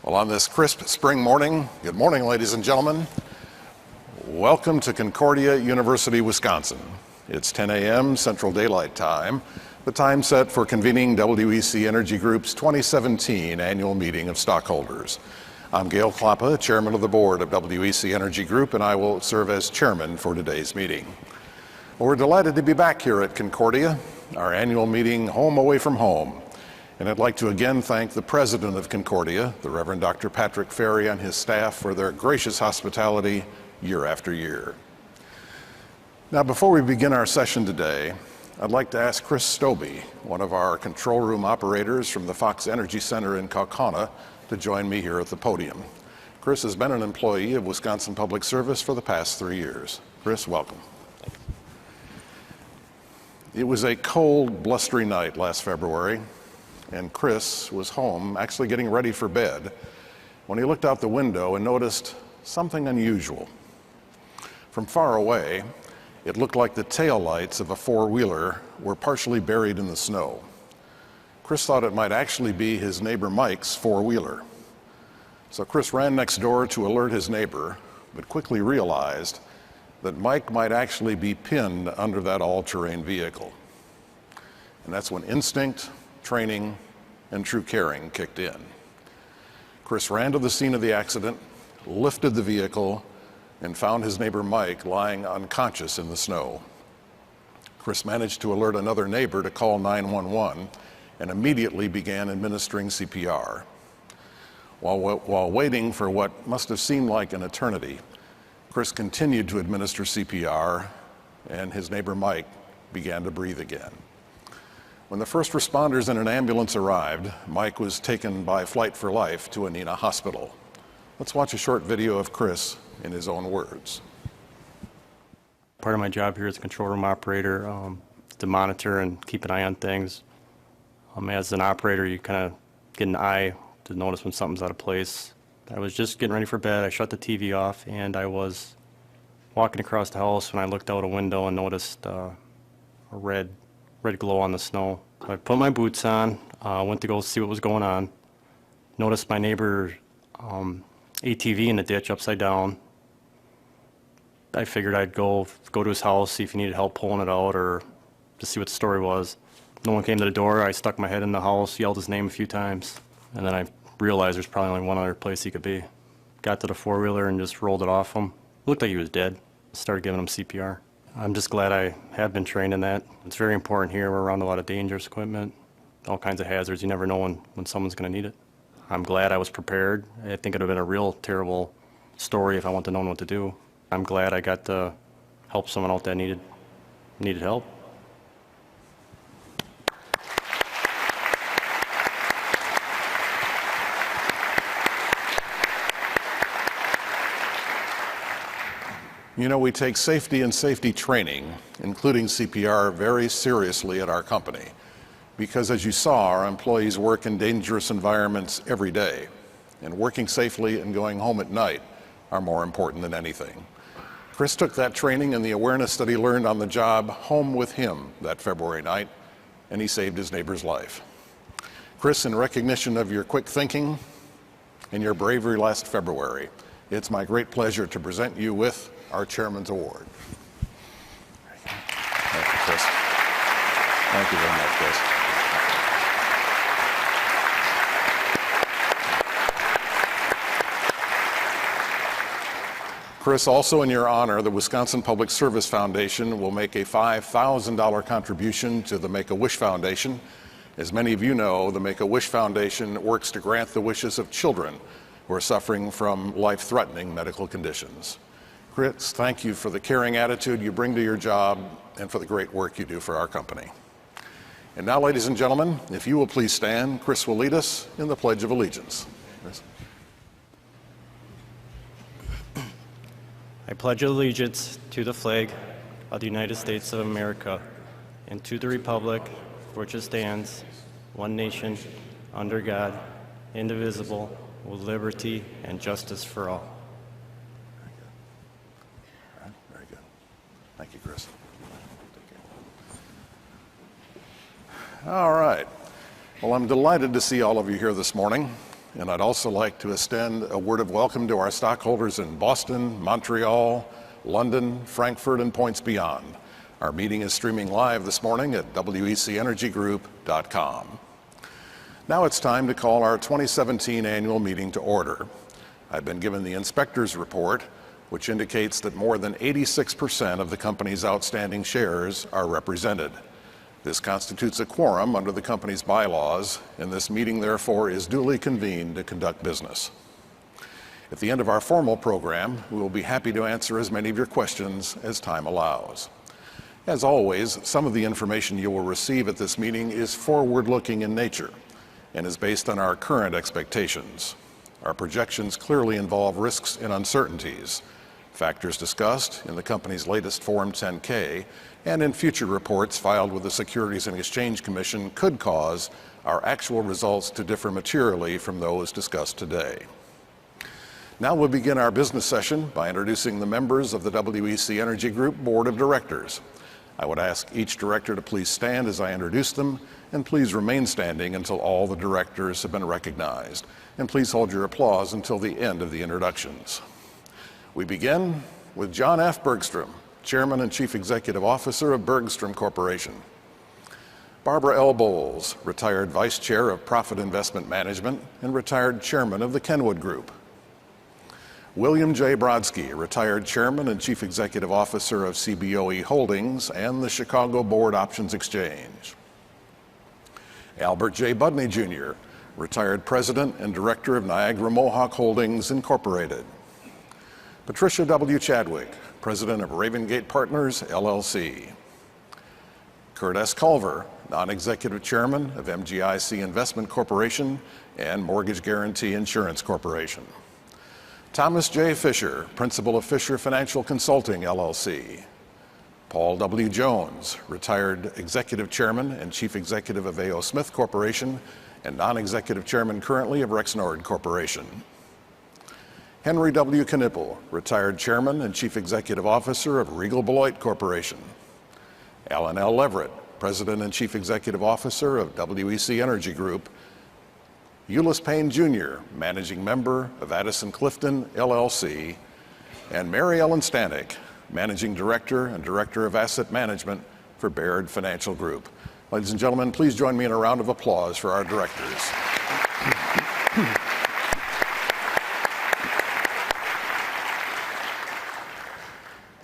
Well, on this crisp spring morning, good morning, ladies and gentlemen. Welcome to Concordia University, Wisconsin. It's 10 a.m. Central Daylight Time, the time set for convening WEC Energy Group's 2017 annual meeting of stockholders. I'm Gale Klappa, chairman of the board of WEC Energy Group, and I will serve as chairman for today's meeting. Well, we're delighted to be back here at Concordia, our annual meeting home away from home. And I'd like to again thank the president of Concordia, the Reverend Dr. Patrick Ferry, and his staff for their gracious hospitality year after year. Now, before we begin our session today, I'd like to ask Chris Stobie, one of our control room operators from the Fox Energy Center in Kaukauna, to join me here at the podium. Chris has been an employee of Wisconsin Public Service for the past 3 years. Chris, welcome. It was a cold, blustery night last February, and Chris was home, actually getting ready for bed, when he looked out the window and noticed something unusual. From far away, it looked like the taillights of a four-wheeler were partially buried in the snow. Chris thought it might actually be his neighbor Mike's four-wheeler. So Chris ran next door to alert his neighbor, but quickly realized that Mike might actually be pinned under that all-terrain vehicle. And that's when instinct, training, and true caring kicked in. Chris ran to the scene of the accident, lifted the vehicle, and found his neighbor Mike lying unconscious in the snow. Chris managed to alert another neighbor to call 911 and immediately began administering CPR. While waiting for what must have seemed like an eternity, Chris continued to administer CPR, and his neighbor Mike began to breathe again. When the first responders and an ambulance arrived, Mike was taken by Flight for Life to Anina Hospital. Let's watch a short video of Chris in his own words. Part of my job here as a control room operator to monitor and keep an eye on things. As an operator, you kind of get an eye to notice when something's out of place. I was just getting ready for bed. I shut the TV off, and I was walking across the house when I looked out a window and noticed a red glow on the snow. I put my boots on, went to go see what was going on. Noticed my neighbor ATV in the ditch upside down. I figured I'd go to his house, see if he needed help pulling it out or to see what the story was. No one came to the door. I stuck my head in the house, yelled his name a few times, and then I realized there's probably only one other place he could be. Got to the four-wheeler and just rolled it off him. Looked like he was dead. Started giving him CPR. I'm just glad I have been trained in that. It's very important here. We're around a lot of dangerous equipment, all kinds of hazards. You never know when someone's going to need it. I'm glad I was prepared. I think it would have been a real terrible story if I wouldn't have known what to do. I'm glad I got to help someone out that needed help. You know, we take safety and safety training, including CPR, very seriously at our company because, as you saw, our employees work in dangerous environments every day, and working safely and going home at night are more important than anything. Chris took that training and the awareness that he learned on the job home with him that February night, and he saved his neighbor's life. Chris, in recognition of your quick thinking and your bravery last February, it's my great pleasure to present you with our Chairman's Award. Thank you, Chris. Thank you very much, Chris. Chris, also in your honor, the Wisconsin Public Service Foundation will make a $5,000 contribution to the Make-A-Wish Foundation. As many of you know, the Make-A-Wish Foundation works to grant the wishes of children who are suffering from life-threatening medical conditions. Chris, thank you for the caring attitude you bring to your job and for the great work you do for our company. And now, ladies and gentlemen, if you will please stand, Chris will lead us in the Pledge of Allegiance. Chris. I pledge allegiance to the flag of the United States of America and to the republic for which it stands, one nation, under God, indivisible, with liberty and justice for all. Very good. Thank you, Chris. All right. Well, I'm delighted to see all of you here this morning. And I'd also like to extend a word of welcome to our stockholders in Boston, Montreal, London, Frankfurt, and points beyond. Our meeting is streaming live this morning at WECEnergygroup.com. Now it's time to call our 2017 annual meeting to order. I've been given the inspector's report, which indicates that more than 86% of the company's outstanding shares are represented. This constitutes a quorum under the company's bylaws, and this meeting, therefore, is duly convened to conduct business. At the end of our formal program, we will be happy to answer as many of your questions as time allows. As always, some of the information you will receive at this meeting is forward-looking in nature and is based on our current expectations. Our projections clearly involve risks and uncertainties. Factors discussed in the company's latest Form 10-K and in future reports filed with the Securities and Exchange Commission could cause our actual results to differ materially from those discussed today. Now we'll begin our business session by introducing the members of the WEC Energy Group Board of Directors. I would ask each director to please stand as I introduce them, and please remain standing until all the directors have been recognized. And please hold your applause until the end of the introductions. We begin with John F. Bergstrom, Chairman and Chief Executive Officer of Bergstrom Corporation. Barbara L. Bowles, retired Vice Chair of Profit Investment Management and retired Chairman of the Kenwood Group. William J. Brodsky, retired Chairman and Chief Executive Officer of CBOE Holdings and the Chicago Board Options Exchange. Albert J. Budney, Jr., retired President and Director of Niagara Mohawk Holdings, Incorporated. Patricia W. Chadwick, President of Ravengate Partners, LLC. Kurt S. Culver, Non-Executive Chairman of MGIC Investment Corporation and Mortgage Guarantee Insurance Corporation. Thomas J. Fisher, Principal of Fisher Financial Consulting, LLC. Paul W. Jones, retired Executive Chairman and Chief Executive of A.O. Smith Corporation and Non-Executive Chairman currently of Rexnord Corporation. Henry W. Knipple, retired Chairman and Chief Executive Officer of Regal Beloit Corporation. Alan L. Leverett, President and Chief Executive Officer of WEC Energy Group. Euless Payne, Jr., Managing Member of Addison Clifton, LLC. And Mary Ellen Stanek, Managing Director and Director of Asset Management for Baird Financial Group. Ladies and gentlemen, please join me in a round of applause for our directors.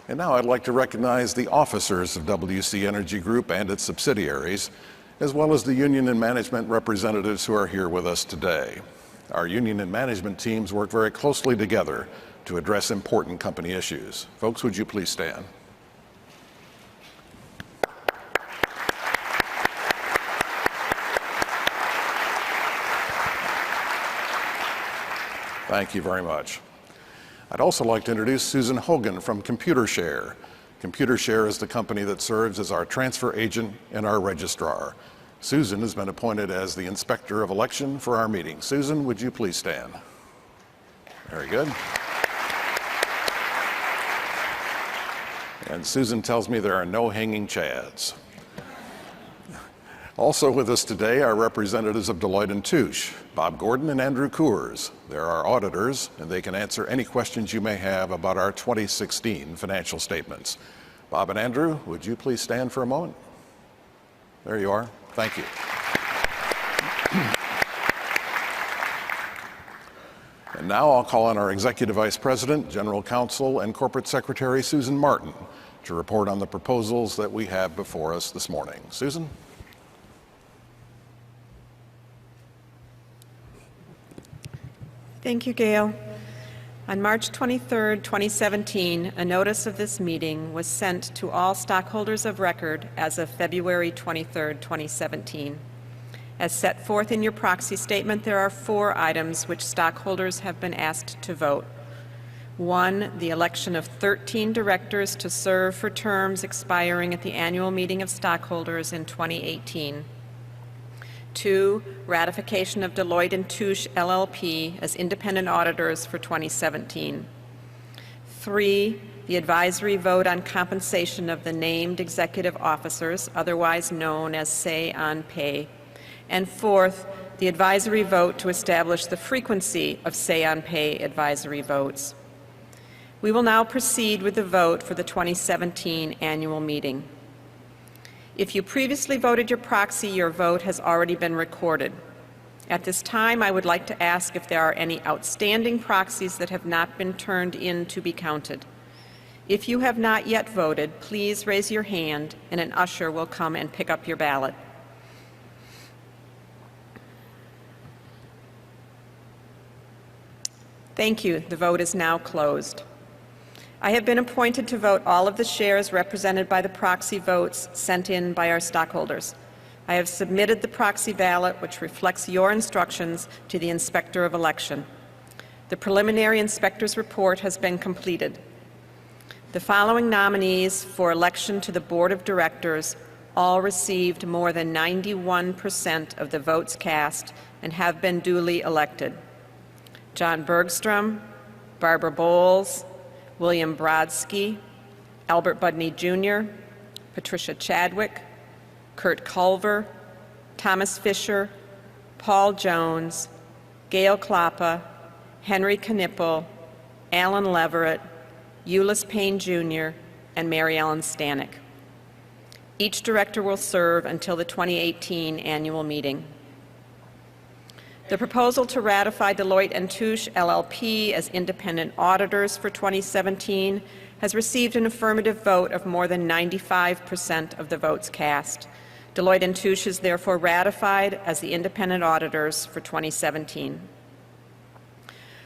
And now I'd like to recognize the officers of WEC Energy Group and its subsidiaries, as well as the union and management representatives who are here with us today. Our union and management teams work very closely together to address important company issues. Folks, would you please stand? Thank you very much. I'd also like to introduce Susan Hogan from ComputerShare. ComputerShare is the company that serves as our transfer agent and our registrar. Susan has been appointed as the Inspector of Election for our meeting. Susan, would you please stand? Very good. And Susan tells me there are no hanging chads. Also with us today are representatives of Deloitte & Touche, Bob Gordon and Andrew Coors. They're our auditors, and they can answer any questions you may have about our 2016 financial statements. Bob and Andrew, would you please stand for a moment? There you are. Thank you. And now I'll call on our Executive Vice President, General Counsel, and Corporate Secretary, Susan Martin, to report on the proposals that we have before us this morning. Susan? Thank you, Gail. On March 23, 2017, a notice of this meeting was sent to all stockholders of record as of February 23, 2017. As set forth in your proxy statement, there are 4 items which stockholders have been asked to vote. 1, the election of 13 directors to serve for terms expiring at the annual meeting of stockholders in 2018. 2, ratification of Deloitte & Touche LLP as independent auditors for 2017. 3, the advisory vote on compensation of the named executive officers, otherwise known as Say on Pay. And 4th, the advisory vote to establish the frequency of say-on-pay advisory votes. We will now proceed with the vote for the 2017 annual meeting. If you previously voted your proxy, your vote has already been recorded. At this time, I would like to ask if there are any outstanding proxies that have not been turned in to be counted. If you have not yet voted, please raise your hand and an usher will come and pick up your ballot. Thank you. The vote is now closed. I have been appointed to vote all of the shares represented by the proxy votes sent in by our stockholders. I have submitted the proxy ballot, which reflects your instructions, to the Inspector of Election. The preliminary inspector's report has been completed. The following nominees for election to the Board of Directors all received more than 91% of the votes cast and have been duly elected: John Bergstrom, Barbara Bowles, William Brodsky, Albert Budney Jr., Patricia Chadwick, Kurt Culver, Thomas Fisher, Paul Jones, Gail Klappa, Henry Knippel, Alan Leverett, Euless Payne Jr., and Mary Ellen Stanek. Each director will serve until the 2018 annual meeting. The proposal to ratify Deloitte & Touche LLP as independent auditors for 2017 has received an affirmative vote of more than 95% of the votes cast. Deloitte & Touche is therefore ratified as the independent auditors for 2017.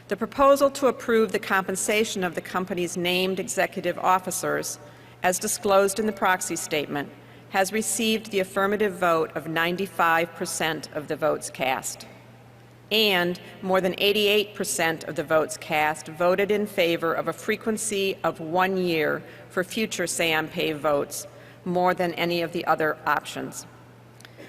The proposal to approve the compensation of the company's named executive officers, as disclosed in the proxy statement, has received the affirmative vote of 95% of the votes cast. And more than 88% of the votes cast voted in favor of a frequency of 1 year for future say-on-pay votes, more than any of the other options.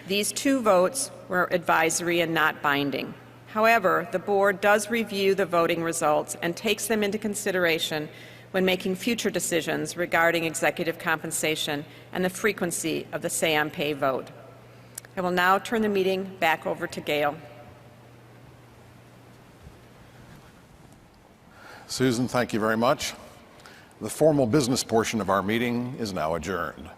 These 2 votes were advisory and not binding. However, the board does review the voting results and takes them into consideration when making future decisions regarding executive compensation and the frequency of the say-on-pay vote. I will now turn the meeting back over to Gail. Susan, thank you very much. The formal business portion of our meeting is now adjourned.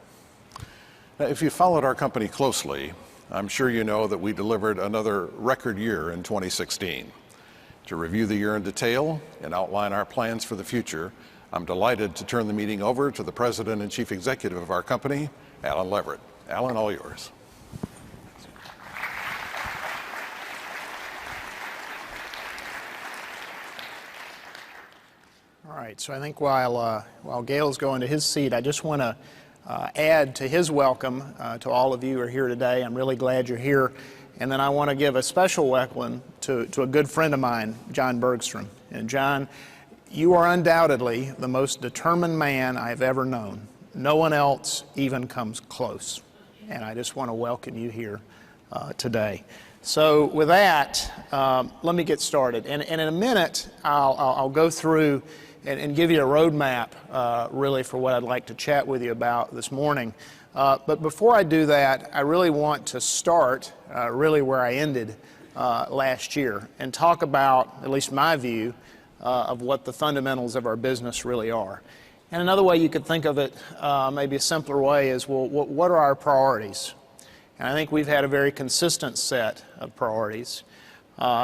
Now, if you followed our company closely, I'm sure you know that we delivered another record year in 2016. To review the year in detail and outline our plans for the future, I'm delighted to turn the meeting over to the President and Chief Executive of our company, Alan Leverett. Alan, all yours. All right, so I think while Gail's going to his seat, I just want to add to his welcome to all of you who are here today. I'm really glad you're here. And then I want to give a special welcome to a good friend of mine, John Bergstrom. And John, you are undoubtedly the most determined man I've ever known. No one else even comes close. And I just want to welcome you here today. So with that, let me get started. And in a minute, I'll go through and give you a roadmap, really, for what I'd like to chat with you about this morning. But before I do that, I really want to start really where I ended last year and talk about, at least my view, of what the fundamentals of our business really are. And another way you could think of it, maybe a simpler way, is, well, what are our priorities? And I think we've had a very consistent set of priorities.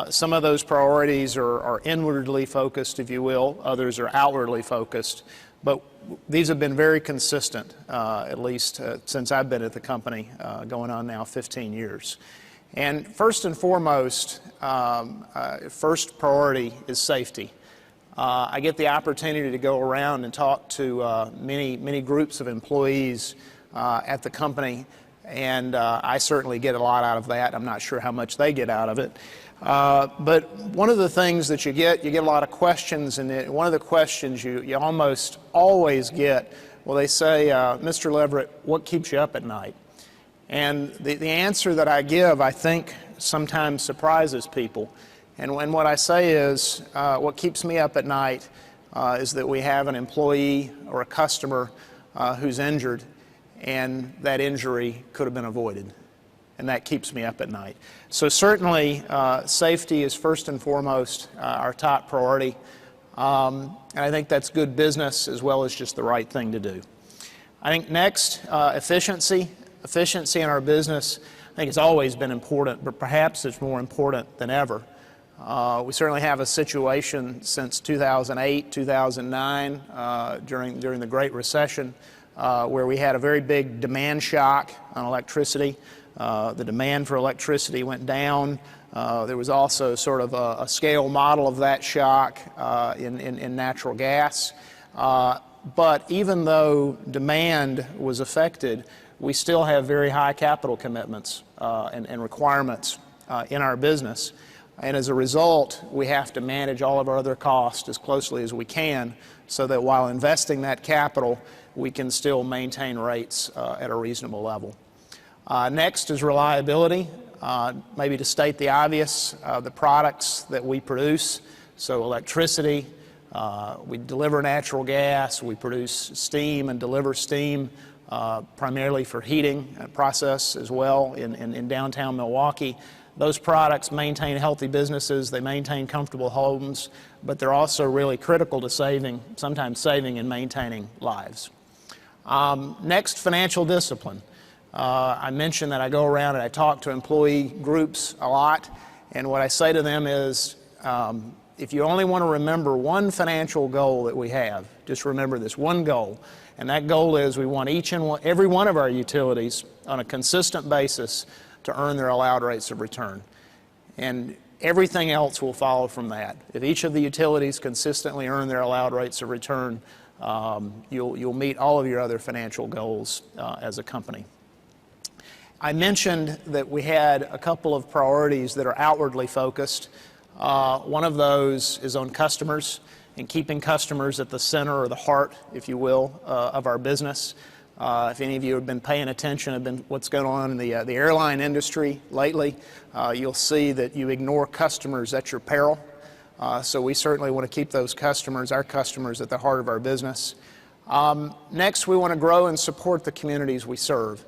Some of those priorities are inwardly focused, if you will. Others are outwardly focused. But these have been very consistent, at least since I've been at the company, going on now 15 years. And first and foremost, first priority is safety. I get the opportunity to go around and talk to many groups of employees at the company, and I certainly get a lot out of that. I'm not sure how much they get out of it. But one of the things that you get a lot of questions, and one of the questions you almost always get, well, they say, Mr. Leverett, what keeps you up at night? And the answer that I give, I think, sometimes surprises people. And what I say is, what keeps me up at night is that we have an employee or a customer who's injured, and that injury could have been avoided. and that keeps me up at night. So certainly safety is first and foremost our top priority, and I think that's good business as well as just the right thing to do. I think next, efficiency. Efficiency in our business, I think it's always been important, but perhaps it's more important than ever. We certainly have a situation since 2008, 2009, during the Great Recession, where we had a very big demand shock on electricity. The demand for electricity went down. There was also sort of a scale model of that shock in natural gas. But even though demand was affected, we still have very high capital commitments and requirements in our business. And as a result, we have to manage all of our other costs as closely as we can so that while investing that capital, we can still maintain rates at a reasonable level. Next is reliability. Maybe to state the obvious, the products that we produce, so electricity, we deliver natural gas, we produce steam and deliver steam primarily for heating process as well in downtown Milwaukee. Those products maintain healthy businesses, they maintain comfortable homes, but they're also really critical to sometimes saving and maintaining lives. Next, financial discipline. I mentioned that I go around and I talk to employee groups a lot, and what I say to them is, if you only want to remember one financial goal that we have, just remember this one goal, and that goal is we want every one of our utilities on a consistent basis to earn their allowed rates of return. And everything else will follow from that. If each of the utilities consistently earn their allowed rates of return, you'll meet all of your other financial goals as a company. I mentioned that we had a couple of priorities that are outwardly focused. One of those is on customers and keeping customers at the center or the heart, if you will, of our business. If any of you have been paying attention to what's going on in the airline industry lately, you'll see that you ignore customers at your peril. So we certainly want to keep those customers, our customers, at the heart of our business. Next, we want to grow and support the communities we serve.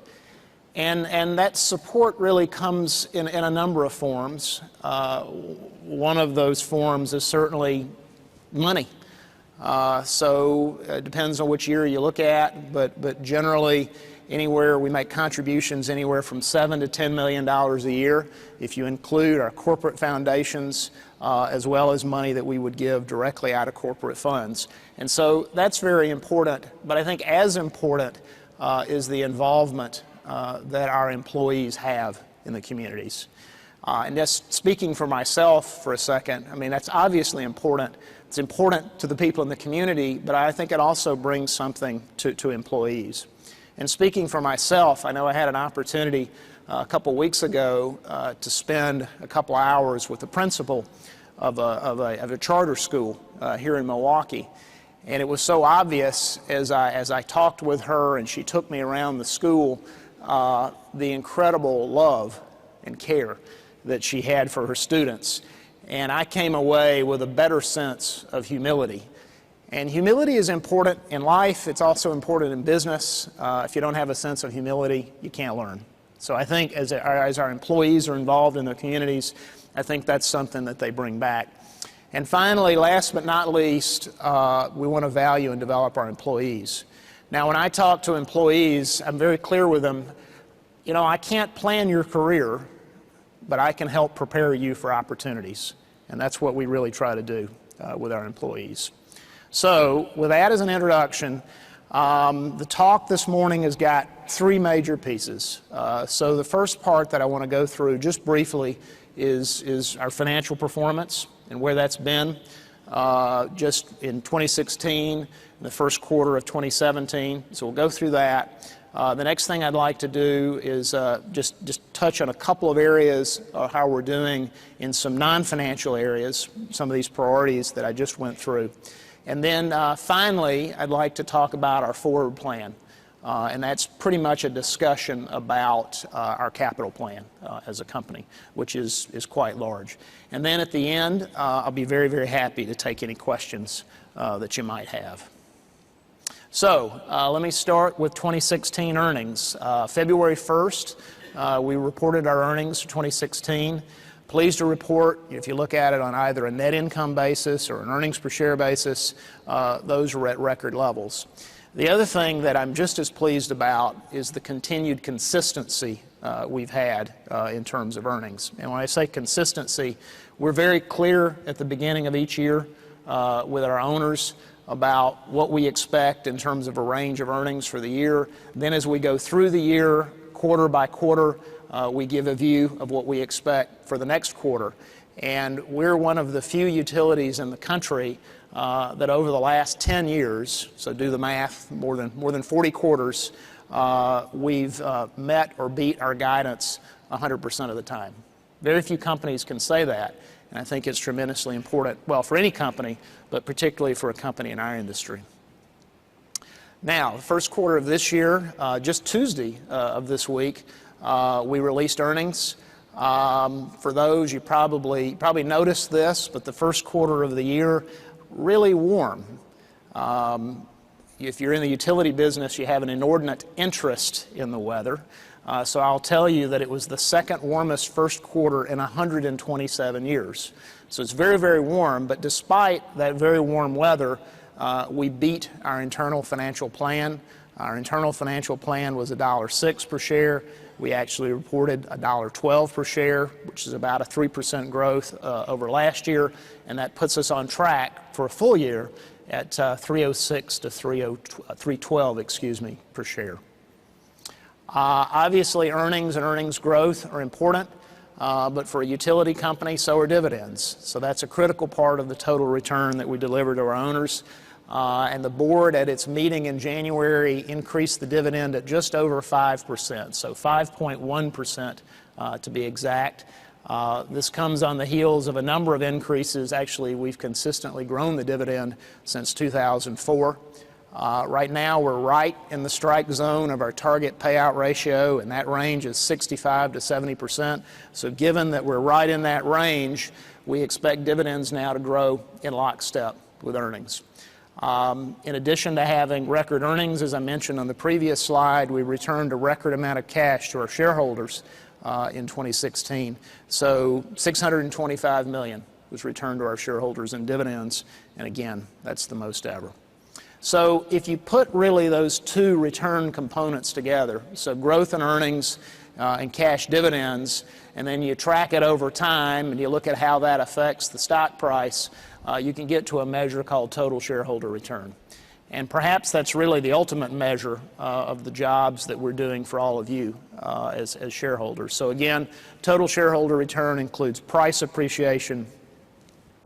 And that support really comes in a number of forms. One of those forms is certainly money. So it depends on which year you look at, but generally anywhere we make contributions anywhere from $7 to $10 million a year if you include our corporate foundations as well as money that we would give directly out of corporate funds. And so that's very important, but I think as important is the involvement that our employees have in the communities. And just speaking for myself for a second, I mean, that's obviously important. It's important to the people in the community, but I think it also brings something to employees. And speaking for myself, I know I had an opportunity a couple weeks ago to spend a couple hours with the principal of a charter school here in Milwaukee. And it was so obvious as I talked with her and she took me around the school, the incredible love and care that she had for her students. And I came away with a better sense of humility. And humility is important in life. It's also important in business. If you don't have a sense of humility, you can't learn. So I think as our employees are involved in their communities, I think that's something that they bring back. And finally, last but not least, we want to value and develop our employees. Now, when I talk to employees, I'm very clear with them, you know, I can't plan your career, but I can help prepare you for opportunities. And that's what we really try to do with our employees. So with that as an introduction, the talk this morning has got three major pieces. So the first part that I want to go through just briefly is our financial performance and where that's been just in 2016, in the first quarter of 2017. So we'll go through that. The next thing I'd like to do is just touch on a couple of areas of how we're doing in some non-financial areas, some of these priorities that I just went through. And then finally, I'd like to talk about our forward plan. And that's pretty much a discussion about our capital plan as a company, which is quite large. And then at the end, I'll be very, very happy to take any questions that you might have. So let me start with 2016 earnings. February 1st, we reported our earnings for 2016. Pleased to report, if you look at it on either a net income basis or an earnings per share basis, those were at record levels. The other thing that I'm just as pleased about is the continued consistency we've had in terms of earnings. And when I say consistency, we're very clear at the beginning of each year with our owners about what we expect in terms of a range of earnings for the year. Then as we go through the year, quarter by quarter, we give a view of what we expect for the next quarter. And we're one of the few utilities in the country that over the last 10 years, so do the math, more than 40 quarters, we've met or beat our guidance 100% of the time. Very few companies can say that, and I think it's tremendously important, well, for any company, but particularly for a company in our industry. Now, the first quarter of this year, just Tuesday of this week, we released earnings. For those, you probably noticed this, but the first quarter of the year, really warm. If you're in the utility business, you have an inordinate interest in the weather. So I'll tell you that it was the second warmest first quarter in 127 years. So it's very, very warm, but despite that very warm weather, we beat our internal financial plan. Our internal financial plan was $1.06 per share. We actually reported $1.12 per share, which is about a 3% growth over last year, and that puts us on track for a full year at $3.06 to $3.12, per share. Obviously, earnings and earnings growth are important, but for a utility company, so are dividends. So that's a critical part of the total return that we deliver to our owners. And the board, at its meeting in January, increased the dividend at just over 5%, so 5.1% to be exact. This comes on the heels of a number of increases. Actually, we've consistently grown the dividend since 2004. Right now, we're right in the strike zone of our target payout ratio, and that range is 65 to 70%. So given that we're right in that range, we expect dividends now to grow in lockstep with earnings. In addition to having record earnings, as I mentioned on the previous slide, we returned a record amount of cash to our shareholders in 2016. So $625 million was returned to our shareholders in dividends, and again, that's the most ever. So if you put really those two return components together, so growth in earnings and cash dividends, and then you track it over time and you look at how that affects the stock price, you can get to a measure called total shareholder return. And perhaps that's really the ultimate measure of the jobs that we're doing for all of you as shareholders. So again, total shareholder return includes price appreciation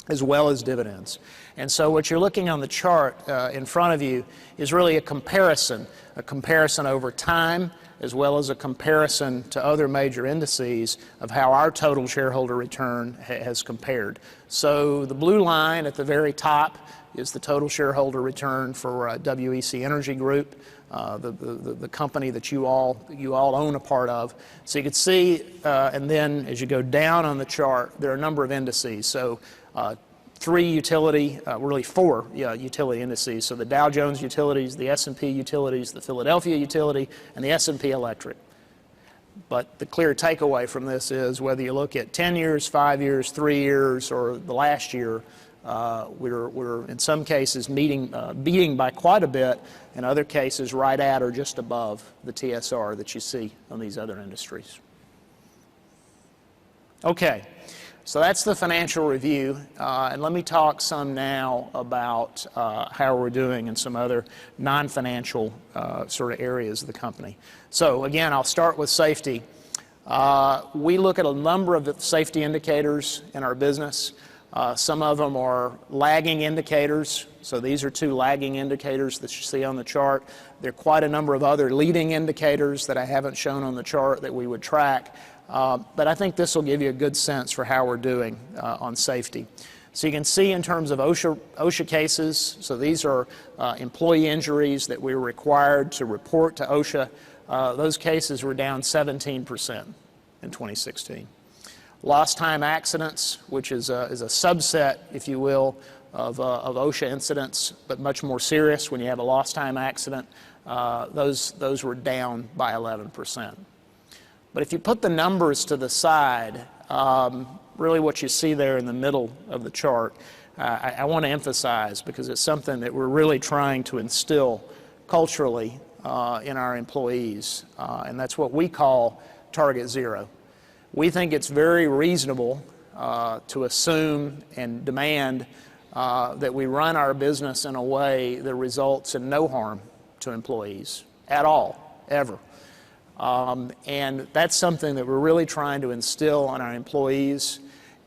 as well as dividends. And so what you're looking on the chart in front of you is really a comparison over time, as well as a comparison to other major indices of how our total shareholder return has compared. So the blue line at the very top is the total shareholder return for WEC Energy Group, the company that you all own a part of. So you can see, and then as you go down on the chart, there are a number of indices. So four utility indices. So the Dow Jones Utilities, the S&P Utilities, the Philadelphia Utility, and the S&P Electric. But the clear takeaway from this is whether you look at 10 years, 5 years, 3 years, or the last year, we're in some cases beating by quite a bit, in other cases right at or just above the TSR that you see on these other industries. Okay. So that's the financial review, and let me talk some now about how we're doing in some other non-financial sort of areas of the company. So again, I'll start with safety. We look at a number of safety indicators in our business. Some of them are lagging indicators. So these are two lagging indicators that you see on the chart. There are quite a number of other leading indicators that I haven't shown on the chart that we would track. But I think this will give you a good sense for how we're doing on safety. So you can see in terms of OSHA cases, so these are employee injuries that we were required to report to OSHA. Those cases were down 17% in 2016. Lost time accidents, which is a subset, if you will, of OSHA incidents, but much more serious when you have a lost time accident, those were down by 11%. But if you put the numbers to the side, really what you see there in the middle of the chart, I want to emphasize, because it's something that we're really trying to instill culturally in our employees, and that's what we call Target Zero. We think it's very reasonable to assume and demand that we run our business in a way that results in no harm to employees at all, ever. And that's something that we're really trying to instill on our employees.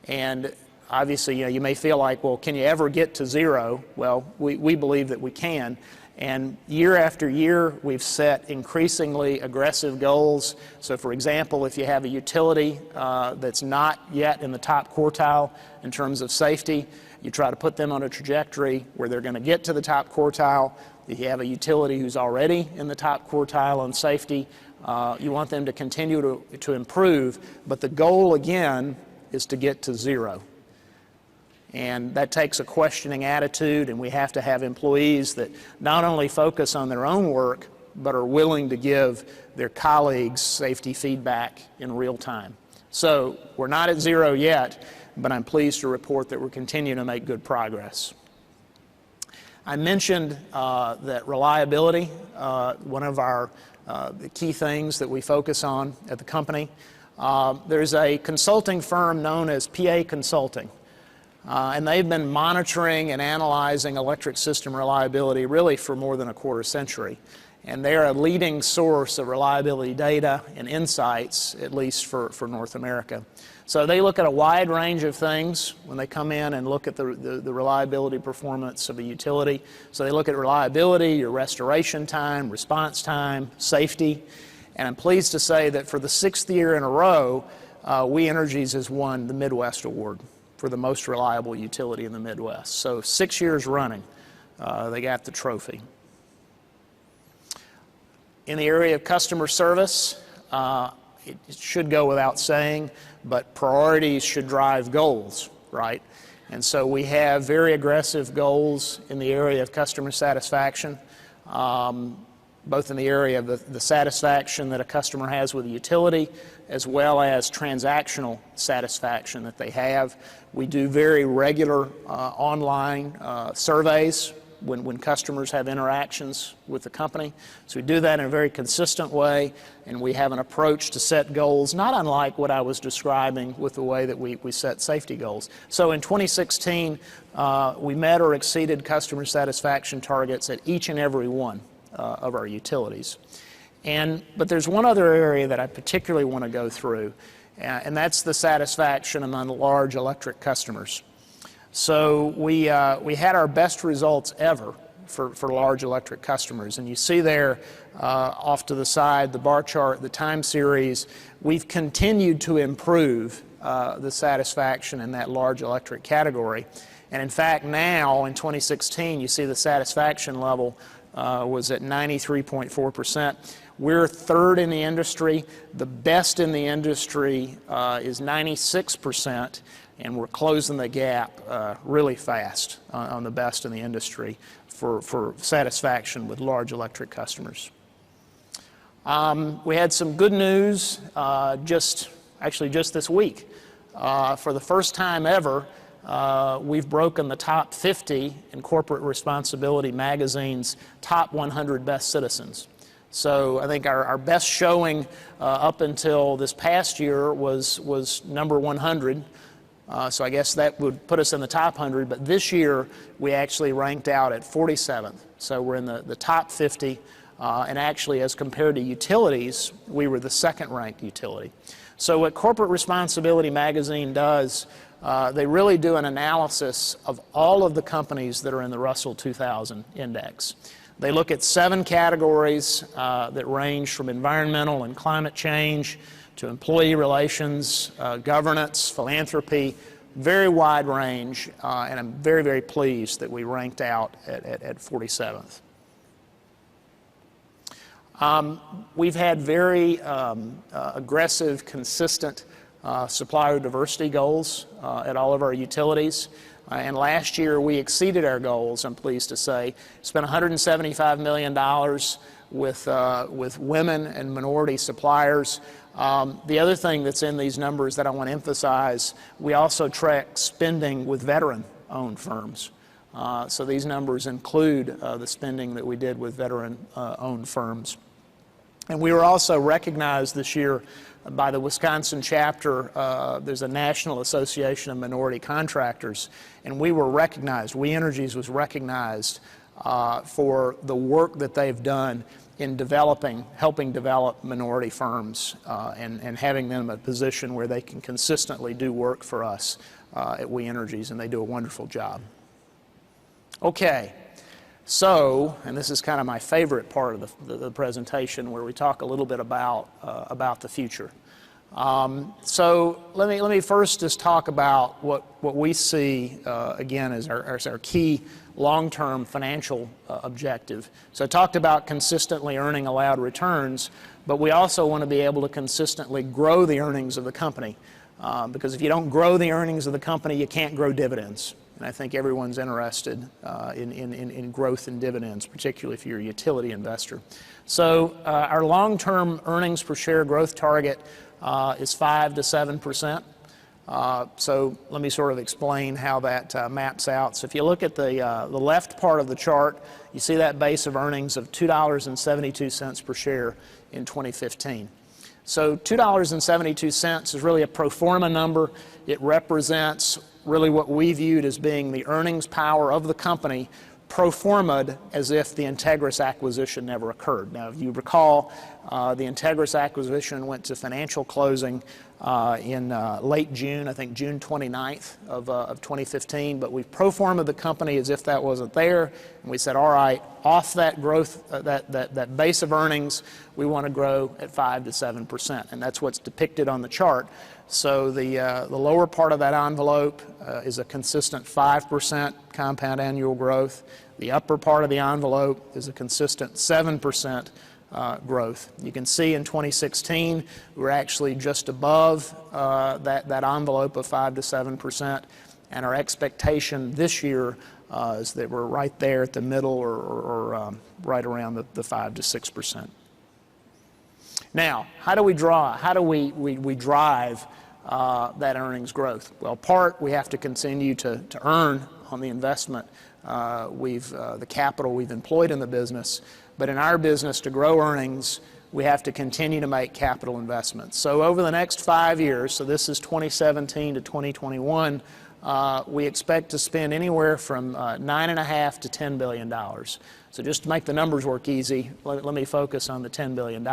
And obviously, you may feel like, well, can you ever get to zero? Well, we believe that we can. And year after year, we've set increasingly aggressive goals. So, for example, if you have a utility that's not yet in the top quartile in terms of safety, you try to put them on a trajectory where they're going to get to the top quartile. If you have a utility who's already in the top quartile on safety, you want them to continue to improve. But the goal, again, is to get to zero. And that takes a questioning attitude, and we have to have employees that not only focus on their own work, but are willing to give their colleagues safety feedback in real time. So we're not at zero yet, but I'm pleased to report that we're continuing to make good progress. I mentioned that reliability, one of our key things that we focus on at the company. There's a consulting firm known as PA Consulting. And they've been monitoring and analyzing electric system reliability really for more than a quarter century. And they're a leading source of reliability data and insights, at least for North America. So they look at a wide range of things when they come in and look at the reliability performance of a utility. So they look at reliability, your restoration time, response time, safety. And I'm pleased to say that for the 6th year in a row, We Energies has won the Midwest Award for the most reliable utility in the Midwest. So 6 years running, they got the trophy. In the area of customer service, it should go without saying, but priorities should drive goals, right? And so we have very aggressive goals in the area of customer satisfaction, both in the area of the satisfaction that a customer has with a utility, as well as transactional satisfaction that they have. We do very regular online surveys when customers have interactions with the company. So we do that in a very consistent way, and we have an approach to set goals, not unlike what I was describing with the way that we set safety goals. So in 2016, we met or exceeded customer satisfaction targets at each and every one of our utilities. But there's one other area that I particularly want to go through, and that's the satisfaction among large electric customers. So we had our best results ever for large electric customers. And you see there off to the side, the bar chart, the time series. We've continued to improve the satisfaction in that large electric category. And in fact, now in 2016, you see the satisfaction level was at 93.4%. We're third in the industry. The best in the industry is 96%. And we're closing the gap really fast on the best in the industry for satisfaction with large electric customers. We had some good news just this week. For the first time ever, we've broken the top 50 in Corporate Responsibility magazine's top 100 best citizens. So I think our best showing up until this past year was number 100. So I guess that would put us in the top 100, but this year we actually ranked out at 47th. So we're in the top 50, and actually as compared to utilities, we were the second-ranked utility. So what Corporate Responsibility magazine does, they really do an analysis of all of the companies that are in the Russell 2000 index. They look at 7 categories that range from environmental and climate change to employee relations, governance, philanthropy, very wide range, and I'm very, very pleased that we ranked out at 47th. We've had very aggressive, consistent supplier diversity goals at all of our utilities. And last year we exceeded our goals, I'm pleased to say. Spent $175 million with women and minority suppliers. The other thing that's in these numbers that I want to emphasize, we also track spending with veteran-owned firms. So these numbers include the spending that we did with veteran-owned firms. And we were also recognized this year by the Wisconsin chapter. There's a National Association of Minority Contractors, and we were recognized, We Energies was recognized for the work that they've done in helping develop minority firms and having them in a position where they can consistently do work for us at We Energies, and they do a wonderful job. Okay, so, and this is kind of my favorite part of the presentation, where we talk a little bit about the future. So let me first just talk about what we see again as our key long-term financial objective. So I talked about consistently earning allowed returns, but we also want to be able to consistently grow the earnings of the company, because if you don't grow the earnings of the company, you can't grow dividends. And I think everyone's interested in growth in dividends, particularly if you're a utility investor. So our long-term earnings per share growth target is 5 to 7%. So let me sort of explain how that maps out. So if you look at the left part of the chart, you see that base of earnings of $2.72 per share in 2015. So $2.72 is really a pro forma number. It represents really what we viewed as being the earnings power of the company, pro forma'd as if the Integris acquisition never occurred. Now, if you recall, the Integris acquisition went to financial closing in late June, I think June 29th of 2015, but we pro forma'd the company as if that wasn't there, and we said, all right, off that growth, that base of earnings, we want to grow at 5 to 7%, and that's what's depicted on the chart. So the lower part of that envelope is a consistent 5% compound annual growth. The upper part of the envelope is a consistent 7% growth. You can see in 2016 we're actually just above that envelope of 5 to 7%, and our expectation this year is that we're right there at the middle or right around the 5 to 6%. Now, how do we drive that earnings growth? Well, we have to continue to earn on the investment, the capital we've employed in the business. But in our business, to grow earnings, we have to continue to make capital investments. So over the next 5 years, so this is 2017 to 2021, we expect to spend anywhere from $9.5 to $10 billion. So just to make the numbers work easy, let me focus on the $10 billion.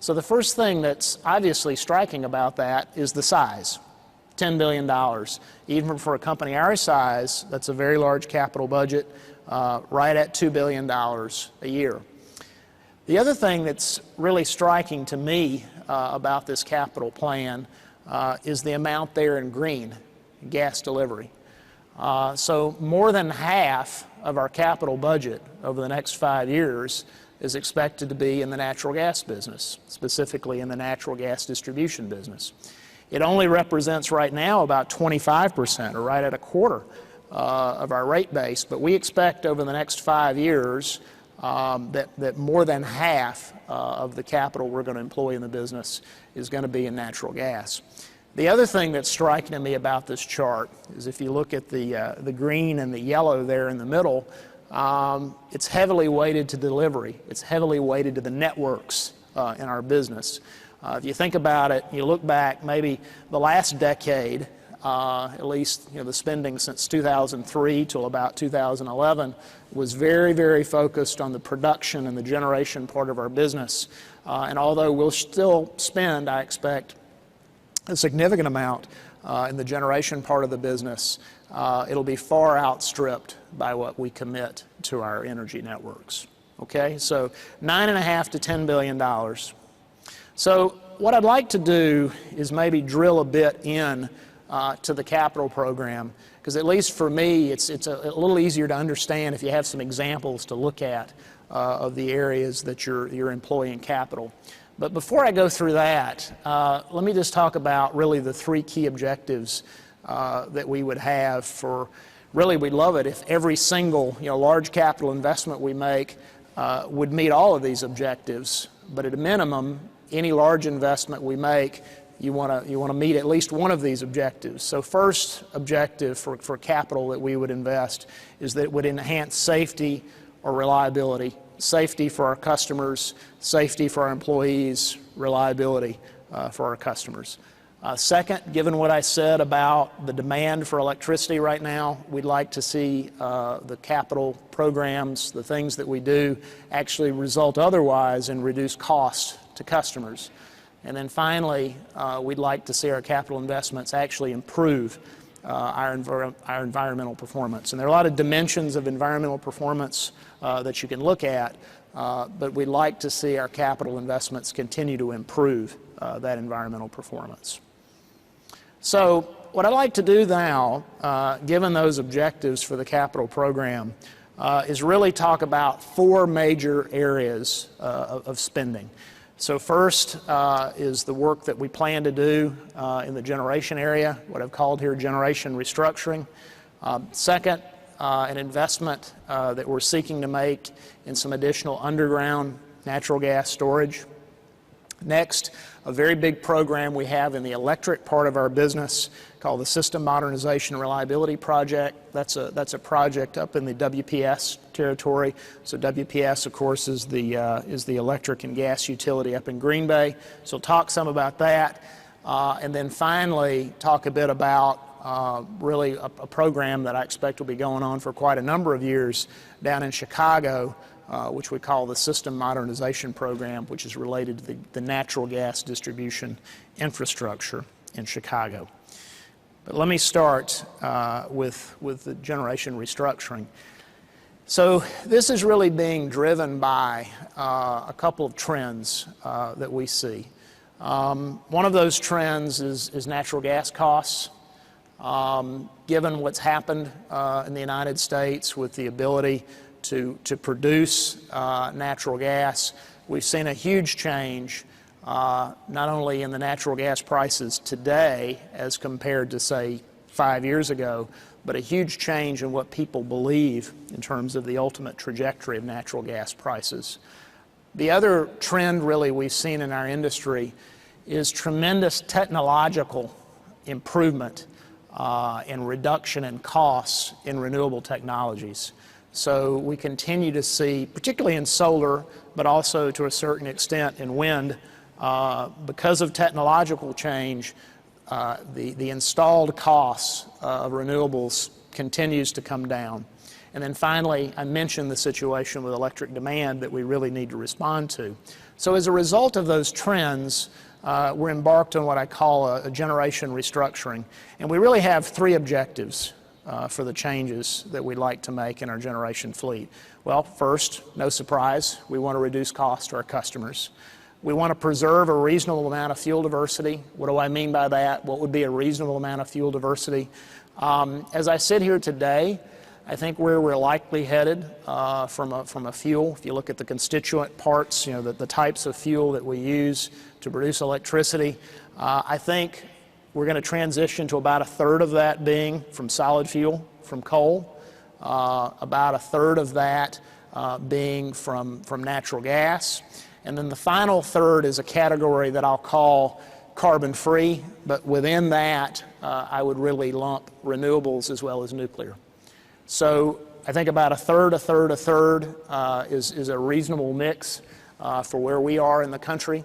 So the first thing that's obviously striking about that is the size, $10 billion. Even for a company our size, that's a very large capital budget, right at $2 billion a year. The other thing that's really striking to me about this capital plan is the amount there in green, gas delivery. So more than half of our capital budget over the next 5 years is expected to be in the natural gas business, specifically in the natural gas distribution business. It only represents right now about 25%, or right at a quarter of our rate base, but we expect over the next 5 years that more than half of the capital we're going to employ in the business is going to be in natural gas. The other thing that's striking to me about this chart is if you look at the green and the yellow there in the middle, it's heavily weighted to delivery. It's heavily weighted to the networks in our business. If you think about it, you look back maybe the last decade, at least the spending since 2003 till about 2011 was very, very focused on the production and the generation part of our business. And although we'll still spend, I expect, a significant amount in the generation part of the business, it'll be far outstripped by what we commit to our energy networks. Okay, so $9.5 to $10 billion. So what I'd like to do is maybe drill a bit in to the capital program, because at least for me, it's a little easier to understand if you have some examples to look at of the areas that you're employing capital. But before I go through that, let me just talk about really the 3 key objectives that we would have for, really we'd love it if every single large capital investment we make would meet all of these objectives, but at a minimum, any large investment we make, you want to meet at least one of these objectives. So first objective for capital that we would invest is that it would enhance safety or reliability. Safety for our customers, safety for our employees, reliability for our customers. Second, given what I said about the demand for electricity right now, we'd like to see the capital programs, the things that we do, actually result otherwise in reduced costs to customers. And then finally, we'd like to see our capital investments actually improve our environmental performance. And there are a lot of dimensions of environmental performance that you can look at, but we'd like to see our capital investments continue to improve that environmental performance. So what I'd like to do now, given those objectives for the capital program, is really talk about four major areas of spending. So first is the work that we plan to do in the generation area, what I've called here generation restructuring. Second, an investment that we're seeking to make in some additional underground natural gas storage. Next, a very big program we have in the electric part of our business called the System Modernization and Reliability Project. That's a project up in the WPS territory. So WPS, of course, is the electric and gas utility up in Green Bay. So we'll talk some about that. And then finally, talk a bit about really a program that I expect will be going on for quite a number of years down in Chicago, which we call the System Modernization Program, which is related to the natural gas distribution infrastructure in Chicago. But let me start with the generation restructuring. So this is really being driven by a couple of trends that we see. One of those trends is natural gas costs. Given what's happened in the United States with the ability to produce natural gas, we've seen a huge change not only in the natural gas prices today as compared to, say, 5 years ago, but a huge change in what people believe in terms of the ultimate trajectory of natural gas prices. The other trend really we've seen in our industry is tremendous technological improvement and reduction in costs in renewable technologies. So we continue to see, particularly in solar, but also to a certain extent in wind, because of technological change, the installed costs of renewables continues to come down. And then finally, I mentioned the situation with electric demand that we really need to respond to. So as a result of those trends, we're embarked on what I call a generation restructuring. And we really have three objectives for the changes that we'd like to make in our generation fleet. Well, first, no surprise, we want to reduce costs to our customers. We want to preserve a reasonable amount of fuel diversity. What do I mean by that? What would be a reasonable amount of fuel diversity? As I sit here today, I think where we're likely headed from a fuel, if you look at the constituent parts, the types of fuel that we use to produce electricity, I think we're going to transition to about a third of that being from solid fuel, from coal, about a third of that being from natural gas, and then the final third is a category that I'll call carbon-free, but within that I would really lump renewables as well as nuclear. So I think about a third is a reasonable mix for where we are in the country.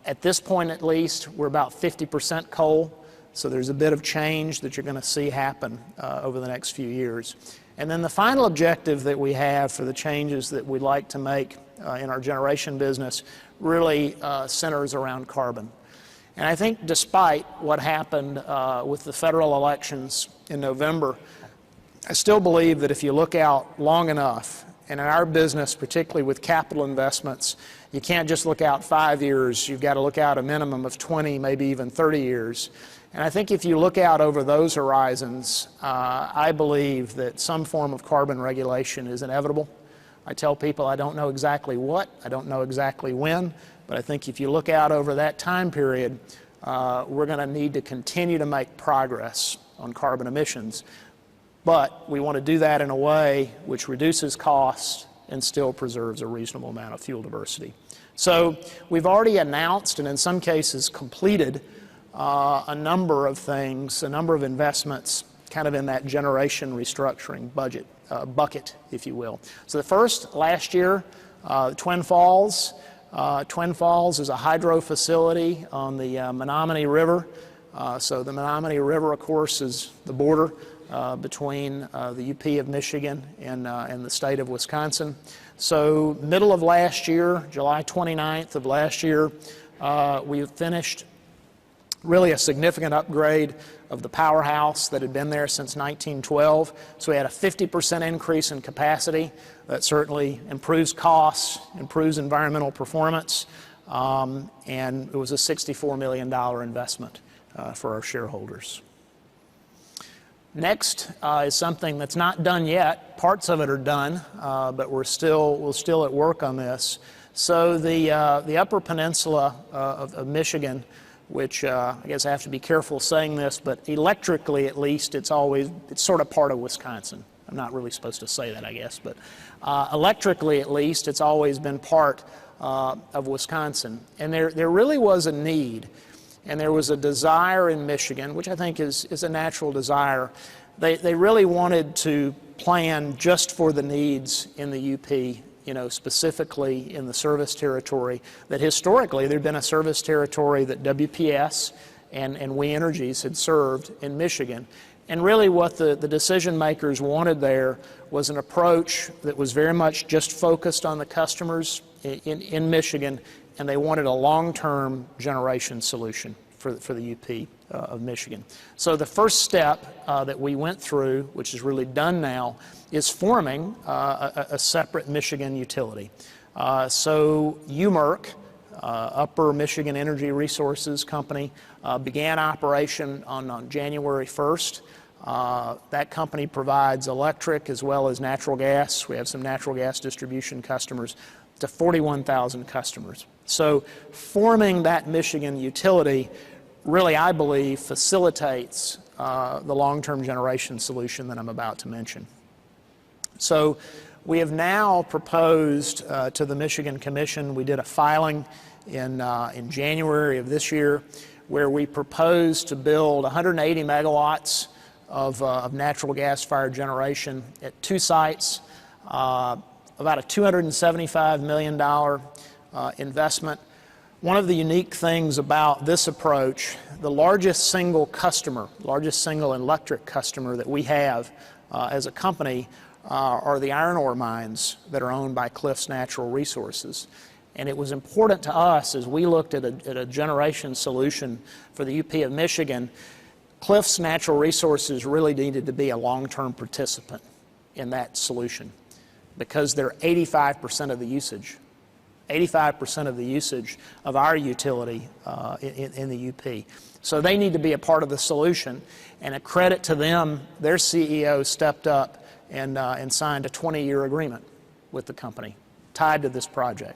At this point, at least, we're about 50% coal, so there's a bit of change that you're going to see happen over the next few years. And then the final objective that we have for the changes that we'd like to make in our generation business really centers around carbon. And I think despite what happened with the federal elections in November, I still believe that if you look out long enough, and in our business, particularly with capital investments, you can't just look out 5 years, you've got to look out a minimum of 20, maybe even 30 years. And I think if you look out over those horizons, I believe that some form of carbon regulation is inevitable. I tell people I don't know exactly what, I don't know exactly when, but I think if you look out over that time period, we're going to need to continue to make progress on carbon emissions. But we want to do that in a way which reduces costs and still preserves a reasonable amount of fuel diversity. So we've already announced and in some cases completed a number of things, a number of investments kind of in that generation restructuring budget bucket, if you will. So the first, last year, Twin Falls. Twin Falls is a hydro facility on the Menominee River. So the Menominee River, of course, is the border between the UP of Michigan and the state of Wisconsin. So middle of last year, July 29th of last year, we finished really a significant upgrade of the powerhouse that had been there since 1912. So we had a 50% increase in capacity. That certainly improves costs, improves environmental performance, and it was a $64 million investment for our shareholders. Next is something that's not done yet. Parts of it are done, but we're still at work on this. So the Upper Peninsula of Michigan, which I guess I have to be careful saying this, but electrically at least it's sort of part of Wisconsin. I'm not really supposed to say that, I guess, but electrically at least it's always been part of Wisconsin. And there really was a need, and there was a desire in Michigan, which I think is a natural desire. They really wanted to plan just for the needs in the UP, you know, specifically in the service territory, that historically there'd been a service territory that WPS and We Energies had served in Michigan. And really what the decision makers wanted there was an approach that was very much just focused on the customers in Michigan, and they wanted a long-term generation solution for the UP of Michigan. So the first step that we went through, which is really done now, is forming a separate Michigan utility. So UMERC, Upper Michigan Energy Resources Company, began operation on January 1st. That company provides electric as well as natural gas. We have some natural gas distribution customers, to 41,000 customers. So forming that Michigan utility really, I believe, facilitates the long-term generation solution that I'm about to mention. So we have now proposed to the Michigan Commission, we did a filing in January of this year, where we proposed to build 180 megawatts of natural gas-fired generation at two sites, about a $275 million investment. One of the unique things about this approach, the largest single electric customer that we have as a company are the iron ore mines that are owned by Cliffs Natural Resources. And it was important to us as we looked at a generation solution for the UP of Michigan. Cliffs Natural Resources really needed to be a long-term participant in that solution because they're 85% of the usage. 85% of the usage of our utility in the UP. So they need to be a part of the solution, and a credit to them, their CEO stepped up and signed a 20-year agreement with the company tied to this project.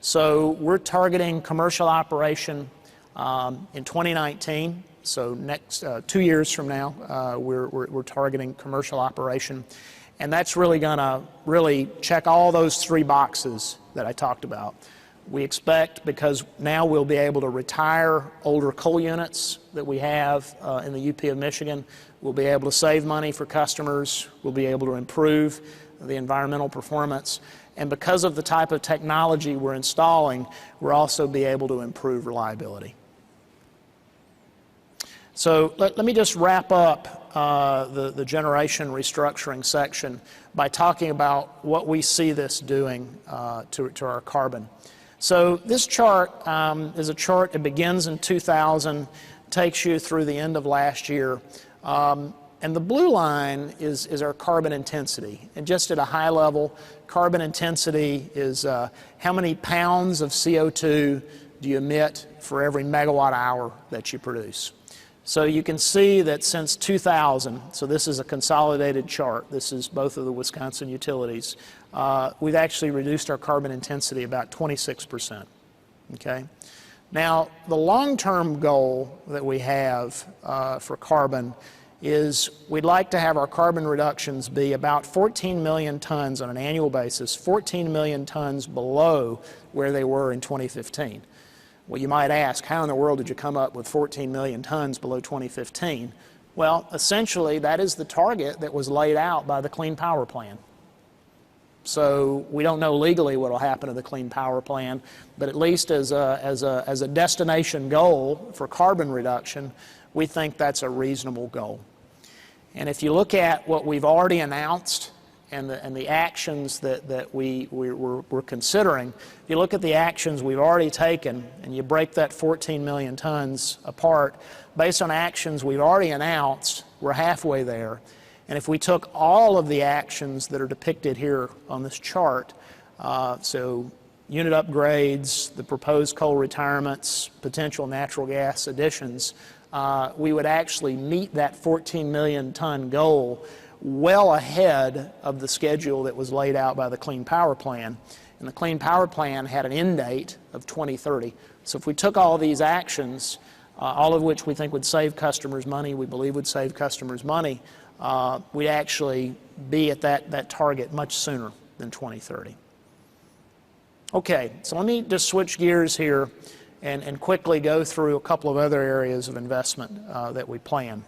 So we're targeting commercial operation in 2019. So next 2 years from now, we're targeting commercial operation. And that's really going to check all those three boxes that I talked about. We expect, because now we'll be able to retire older coal units that we have in the UP of Michigan, we'll be able to save money for customers, we'll be able to improve the environmental performance, and because of the type of technology we're installing, we'll also be able to improve reliability. So let me just wrap up the generation restructuring section by talking about what we see this doing to our carbon. So this chart is a chart that begins in 2000, takes you through the end of last year. And the blue line is our carbon intensity. And just at a high level, carbon intensity is how many pounds of CO2 do you emit for every megawatt hour that you produce. So you can see that since 2000, so this is a consolidated chart, this is both of the Wisconsin utilities, we've actually reduced our carbon intensity about 26%, okay? Now, the long-term goal that we have for carbon is we'd like to have our carbon reductions be about 14 million tons on an annual basis, 14 million tons below where they were in 2015. Well, you might ask, how in the world did you come up with 14 million tons below 2015? Well, essentially, that is the target that was laid out by the Clean Power Plan. So we don't know legally what will happen to the Clean Power Plan, but at least as a destination goal for carbon reduction, we think that's a reasonable goal. And if you look at what we've already announced and the actions that we're considering, if you look at the actions we've already taken and you break that 14 million tons apart, based on actions we've already announced, we're halfway there. And if we took all of the actions that are depicted here on this chart, so unit upgrades, the proposed coal retirements, potential natural gas additions, we would actually meet that 14 million ton goal well ahead of the schedule that was laid out by the Clean Power Plan. And the Clean Power Plan had an end date of 2030. So if we took all of these actions, all of which we think would save customers money, we believe would save customers money, we'd actually be at that target much sooner than 2030. Okay, so let me just switch gears here and quickly go through a couple of other areas of investment that we plan.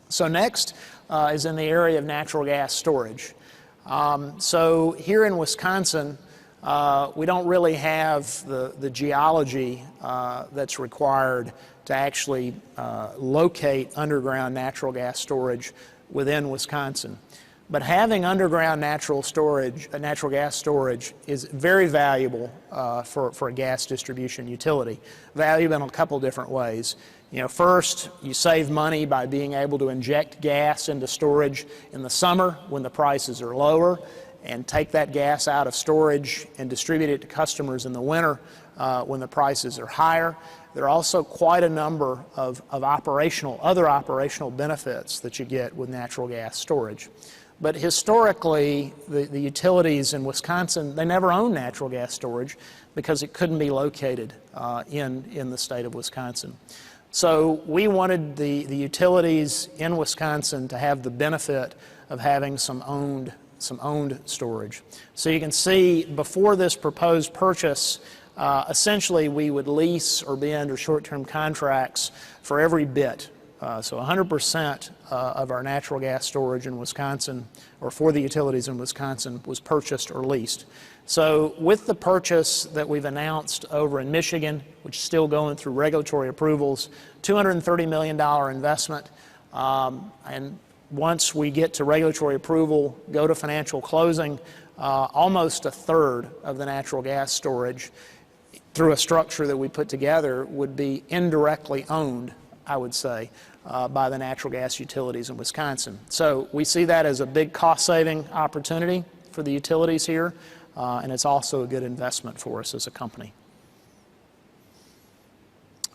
So next is in the area of natural gas storage. So here in Wisconsin, we don't really have the geology that's required to actually locate underground natural gas storage within Wisconsin. But having underground natural gas storage is very valuable for a gas distribution utility. Valuable in a couple different ways. You know, first, you save money by being able to inject gas into storage in the summer when the prices are lower, and take that gas out of storage and distribute it to customers in the winter when the prices are higher. There are also quite a number of other operational benefits that you get with natural gas storage. But historically, the utilities in Wisconsin, they never owned natural gas storage because it couldn't be located in the state of Wisconsin. So we wanted the utilities in Wisconsin to have the benefit of having some owned storage. So you can see before this proposed purchase, essentially we would lease or be under short-term contracts for every bit. So 100% of our natural gas storage in Wisconsin, or for the utilities in Wisconsin, was purchased or leased. So with the purchase that we've announced over in Michigan, which is still going through regulatory approvals, $230 million investment, and once we get to regulatory approval, go to financial closing, almost a third of the natural gas storage through a structure that we put together would be indirectly owned, I would say, by the natural gas utilities in Wisconsin. So we see that as a big cost-saving opportunity for the utilities here, and it's also a good investment for us as a company.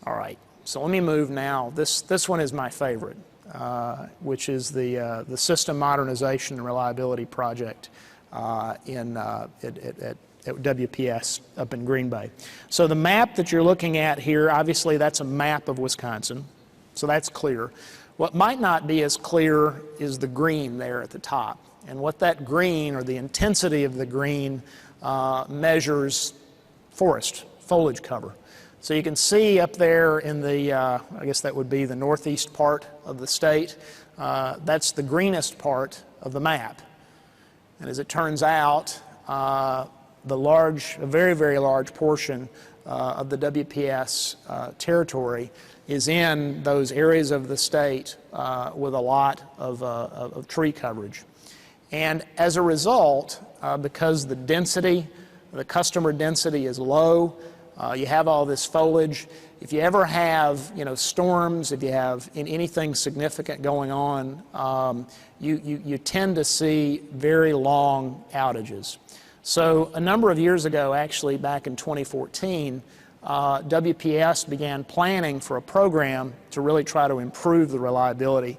All right, so let me move now. This one is my favorite, which is the System Modernization and Reliability Project at WPS up in Green Bay. So the map that you're looking at here, obviously that's a map of Wisconsin, so that's clear. What might not be as clear is the green there at the top. And what that green, or the intensity of the green, measures foliage cover. So you can see up there in the, I guess that would be the northeast part of the state, that's the greenest part of the map. And as it turns out, a very, very large portion of the WPS territory is in those areas of the state with a lot of tree coverage. And as a result, because the customer density is low, you have all this foliage. If you ever have, storms, if you have anything significant going on, you tend to see very long outages. So a number of years ago, actually back in 2014, WPS began planning for a program to really try to improve the reliability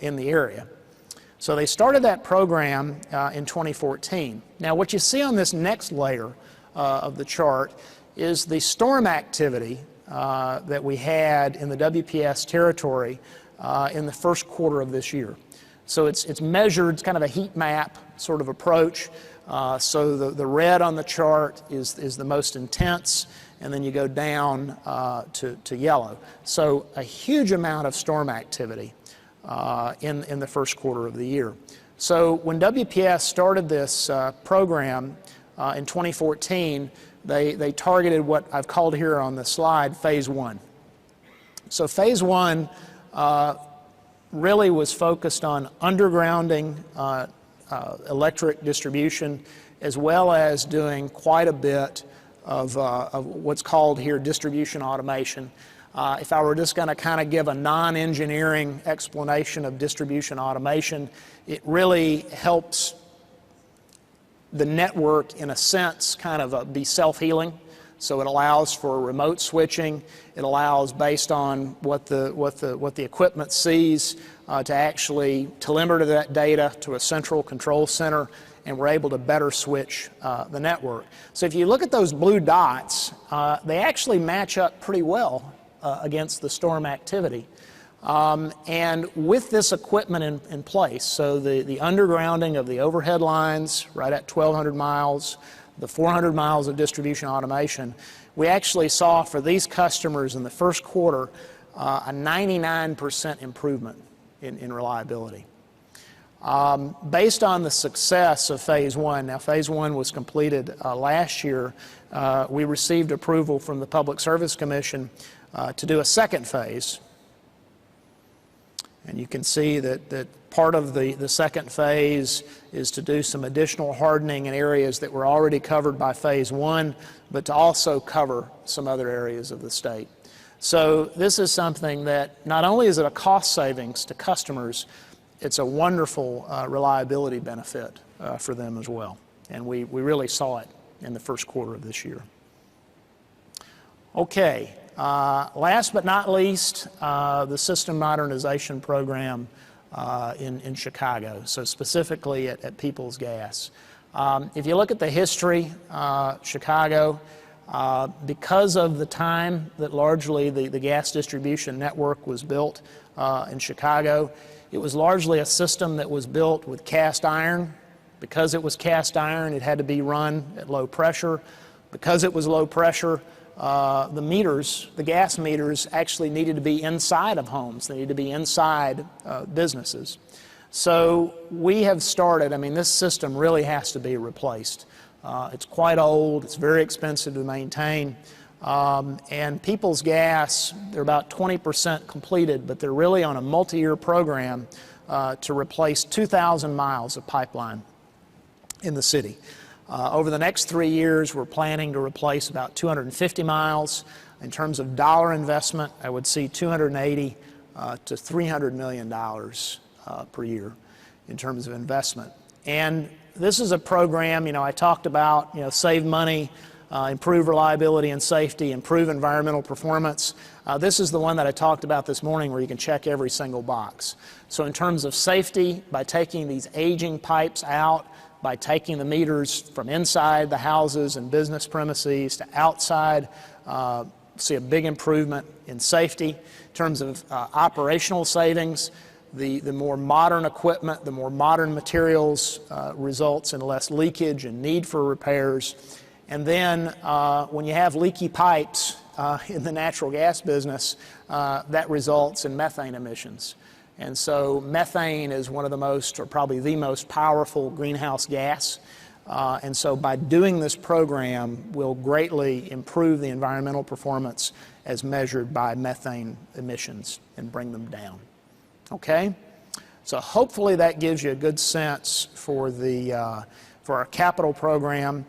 in the area. So they started that program in 2014. Now what you see on this next layer of the chart is the storm activity that we had in the WPS territory in the first quarter of this year. So it's measured, it's kind of a heat map sort of approach. So the red on the chart is the most intense, and then you go down to yellow. So a huge amount of storm activity in the first quarter of the year. So when WPS started this program in 2014, they targeted what I've called here on the slide Phase 1. So Phase 1 really was focused on undergrounding electric distribution, as well as doing quite a bit of what's called here distribution automation. If I were just going to kind of give a non-engineering explanation of distribution automation, it really helps the network, in a sense, kind of be self-healing. So it allows for remote switching. It allows, based on what the equipment sees, to actually deliver that data to a central control center, and we're able to better switch the network. So if you look at those blue dots, they actually match up pretty well against the storm activity. And with this equipment in place, so the undergrounding of the overhead lines right at 1,200 miles, the 400 miles of distribution automation, we actually saw for these customers in the first quarter a 99% improvement in reliability. Based on the success of Phase 1, now Phase 1 was completed last year, we received approval from the Public Service Commission to do a second phase. And you can see that part of the second phase is to do some additional hardening in areas that were already covered by Phase 1, but to also cover some other areas of the state. So this is something that not only is it a cost savings to customers, it's a wonderful reliability benefit for them as well. And we really saw it in the first quarter of this year. Okay. Last but not least, the system modernization program in Chicago, so specifically at Peoples Gas. If you look at the history, Chicago, because of the time that largely the gas distribution network was built in Chicago, it was largely a system that was built with cast iron. Because it was cast iron, it had to be run at low pressure. Because it was low pressure, the gas meters actually needed to be inside of homes. They needed to be inside businesses. So we have started, this system really has to be replaced. It's quite old, it's very expensive to maintain, and Peoples Gas, they're about 20% completed, but they're really on a multi-year program to replace 2,000 miles of pipeline in the city. Over the next 3 years, we're planning to replace about 250 miles. In terms of dollar investment, I would see $280 to $300 million per year in terms of investment. And this is a program, I talked about, save money, improve reliability and safety, improve environmental performance. This is the one that I talked about this morning where you can check every single box. So in terms of safety, by taking these aging pipes out, by taking the meters from inside the houses and business premises to outside, see a big improvement in safety. In terms of operational savings, the more modern equipment, the more modern materials results in less leakage and need for repairs. And then when you have leaky pipes in the natural gas business, that results in methane emissions. And so methane is one of the most, or probably the most powerful greenhouse gas. And so by doing this program, we'll greatly improve the environmental performance as measured by methane emissions and bring them down. Okay? So hopefully that gives you a good sense for our capital program.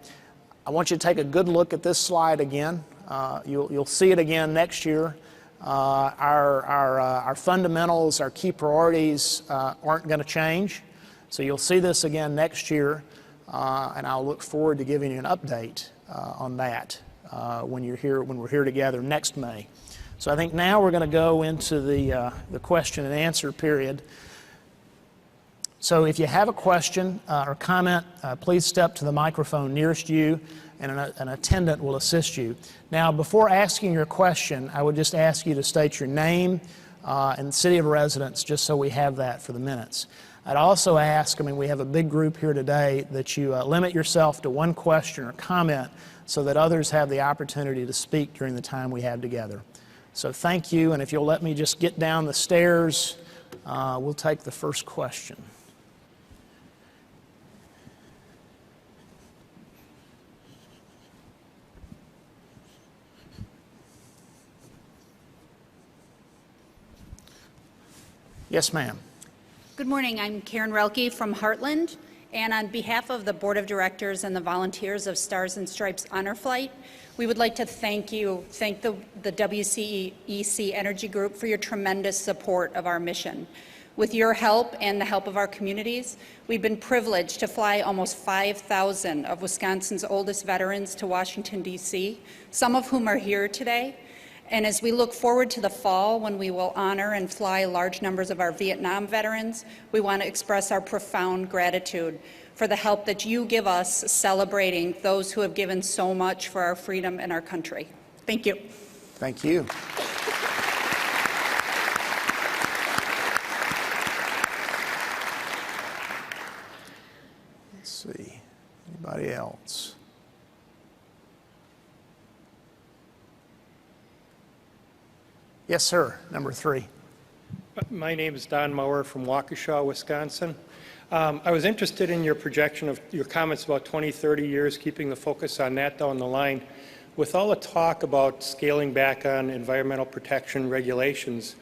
I want you to take a good look at this slide again. You'll see it again next year. Our fundamentals, our key priorities aren't going to change. So you'll see this again next year, and I'll look forward to giving you an update on that when we're here together next May. So I think now we're going to go into the question and answer period. So if you have a question or comment, please step to the microphone nearest you, and an attendant will assist you. Now, before asking your question, I would just ask you to state your name, and city of residence, just so we have that for the minutes. I'd also ask, we have a big group here today, that you limit yourself to one question or comment so that others have the opportunity to speak during the time we have together. So thank you, and if you'll let me just get down the stairs, we'll take the first question. Yes, ma'am. Good morning. I'm Karen Relke from Heartland, and on behalf of the Board of Directors and the volunteers of Stars and Stripes Honor Flight, we would like to thank the WEC Energy Group for your tremendous support of our mission. With your help and the help of our communities, we've been privileged to fly almost 5,000 of Wisconsin's oldest veterans to Washington, D.C., some of whom are here today. And as we look forward to the fall, when we will honor and fly large numbers of our Vietnam veterans, we want to express our profound gratitude for the help that you give us celebrating those who have given so much for our freedom and our country. Thank you. Thank you. Let's see. Anybody else? Yes, sir. Number 3. My name is Don Maurer from Waukesha, Wisconsin. I was interested in your projection of your comments about 20, 30 years, keeping the focus on that down the line. With all the talk about scaling back on environmental protection regulations,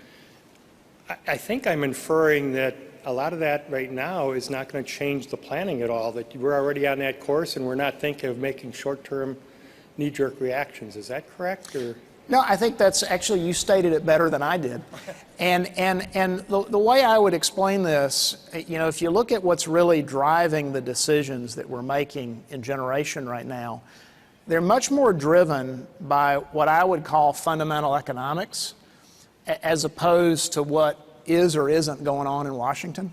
I think I'm inferring that a lot of that right now is not going to change the planning at all, that we're already on that course and we're not thinking of making short-term knee-jerk reactions. Is that correct? Or? No, I think that's actually, you stated it better than I did. And the way I would explain this, if you look at what's really driving the decisions that we're making in generation right now, they're much more driven by what I would call fundamental economics, as opposed to what is or isn't going on in Washington,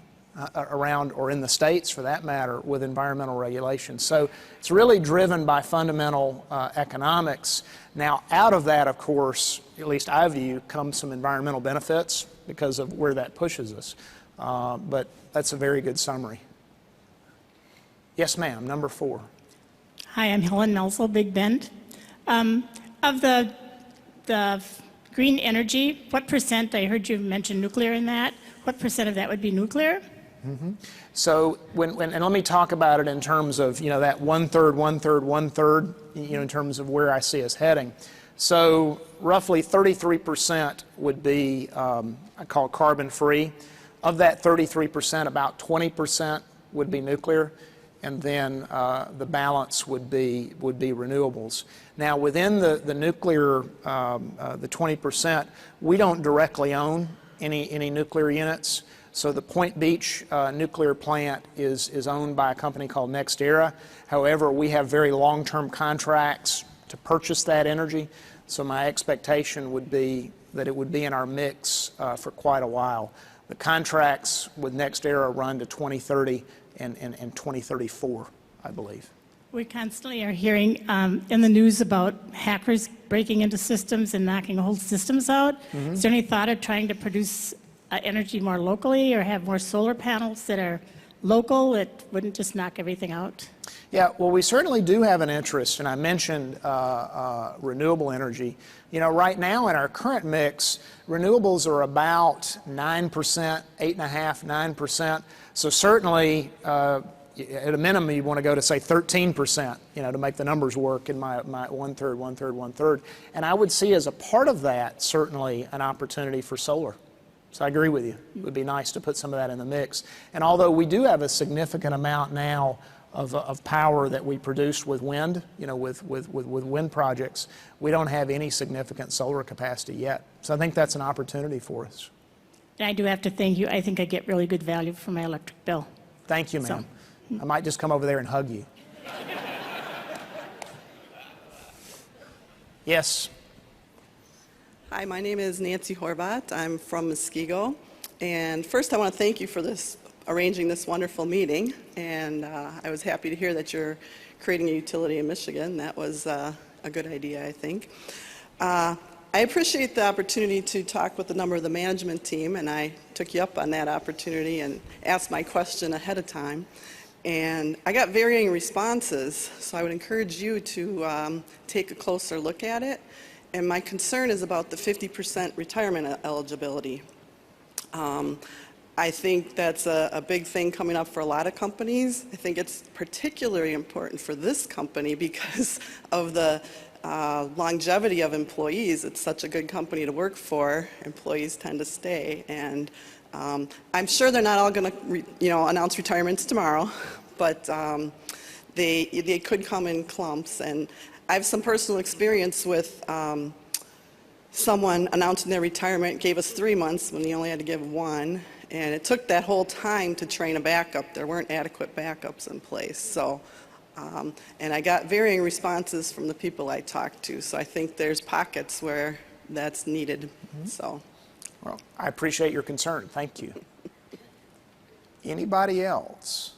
around, or in the states for that matter, with environmental regulations. So it's really driven by fundamental economics. Now, out of that, of course, at least I view, comes some environmental benefits because of where that pushes us. But that's a very good summary. Yes, ma'am. Number 4. Hi, I'm Helen Nelsel, Big Bend. Of the green energy, what percent, I heard you mention nuclear in that, what percent of that would be nuclear? Mm-hmm. So, and let me talk about it in terms of, that 1/3, 1/3, 1/3, in terms of where I see us heading. So roughly 33% would be, I call carbon-free. Of that 33%, about 20% would be nuclear, and then the balance would be renewables. Now, within the nuclear, the 20%, we don't directly own any nuclear units. So the Point Beach nuclear plant is owned by a company called NextEra. However, we have very long-term contracts to purchase that energy. So my expectation would be that it would be in our mix for quite a while. The contracts with NextEra run to 2030 and 2034, I believe. We constantly are hearing in the news about hackers breaking into systems and knocking whole systems out. Mm-hmm. Is there any thought of trying to produce energy more locally, or have more solar panels that are local that wouldn't just knock everything out? Yeah, well, we certainly do have an interest, and I mentioned renewable energy. Right now in our current mix, renewables are about 9%, 8.5%, 9%. So certainly, at a minimum, you want to go to, say, 13%, to make the numbers work in my 1/3, 1/3, 1/3. And I would see as a part of that, certainly, an opportunity for solar. So I agree with you. It would be nice to put some of that in the mix. And although we do have a significant amount now of power that we produce with wind, with wind projects, we don't have any significant solar capacity yet. So I think that's an opportunity for us. And I do have to thank you. I think I get really good value for my electric bill. Thank you, ma'am. I might just come over there and hug you. Yes. Hi, my name is Nancy Horvat. I'm from Muskego. And first I want to thank you for arranging this wonderful meeting. And I was happy to hear that you're creating a utility in Michigan. That was a good idea, I think. I appreciate the opportunity to talk with a number of the management team, and I took you up on that opportunity and asked my question ahead of time. And I got varying responses, so I would encourage you to take a closer look at it. And my concern is about the 50% retirement eligibility. I think that's a big thing coming up for a lot of companies. I think it's particularly important for this company because of the longevity of employees. It's such a good company to work for. Employees tend to stay, and I'm sure they're not all going to, announce retirements tomorrow, but they could come in clumps. And I have some personal experience with someone announcing their retirement, gave us 3 months when he only had to give 1, and it took that whole time to train a backup. There weren't adequate backups in place. So. And I got varying responses from the people I talked to, so I think there's pockets where that's needed. So, Well, I appreciate your concern. Thank you. Anybody else?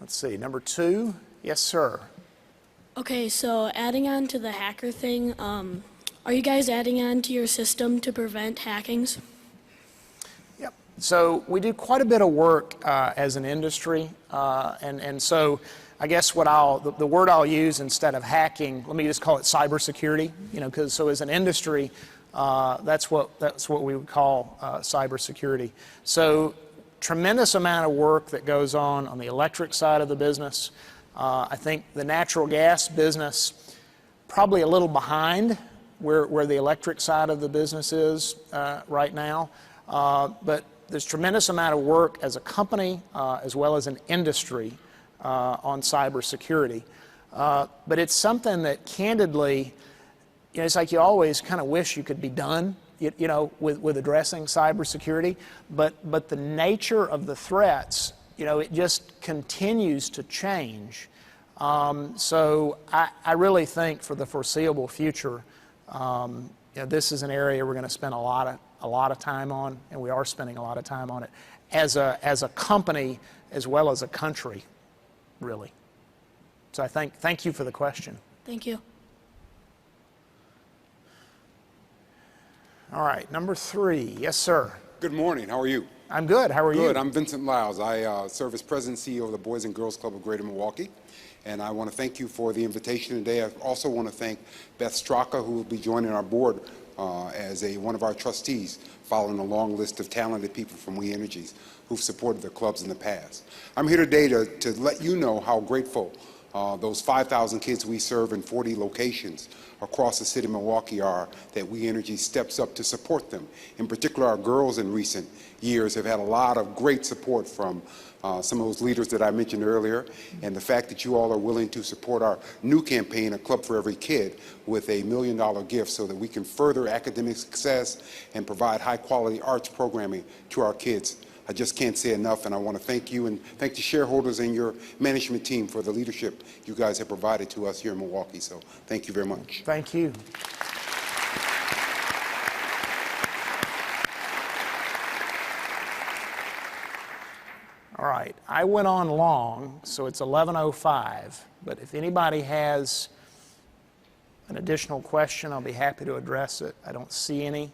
Let's see, number 2. Yes, sir. Okay, so adding on to the hacker thing, are you guys adding on to your system to prevent hackings? Yep. So we do quite a bit of work as an industry, and so I guess the word I'll use instead of hacking, let me just call it cybersecurity. Because so as an industry, that's what we would call cybersecurity. So tremendous amount of work that goes on the electric side of the business. I think the natural gas business probably a little behind where the electric side of the business is right now. But there's tremendous amount of work as a company as well as an industry on cybersecurity. But it's something that candidly, it's like you always kind of wish you could be done, with addressing cybersecurity. But the nature of the threats, it just continues to change. So I really think for the foreseeable future, this is an area we're going to spend a lot of time on, and we are spending a lot of time on it as a company as well as a country, really. So I thank you for the question. Thank you. All right, number 3. Yes, sir. Good morning. How are you? I'm good. How are you? Good. I'm Vincent Lyles. I serve as President and CEO of the Boys and Girls Club of Greater Milwaukee. And I want to thank you for the invitation today. I also want to thank Beth Straka, who will be joining our board as one of our trustees, following a long list of talented people from We Energies who've supported the clubs in the past. I'm here today to let you know how grateful those 5,000 kids we serve in 40 locations across the city of Milwaukee are that We Energies steps up to support them. In particular, our girls in recent years have had a lot of great support from some of those leaders that I mentioned earlier, and the fact that you all are willing to support our new campaign, A Club for Every Kid, with a $1 million gift so that we can further academic success and provide high-quality arts programming to our kids. I just can't say enough, and I want to thank you and thank the shareholders and your management team for the leadership you guys have provided to us here in Milwaukee. So thank you very much. Thank you. All right, I went on long, so it's 11:05, but if anybody has an additional question, I'll be happy to address it. I don't see any.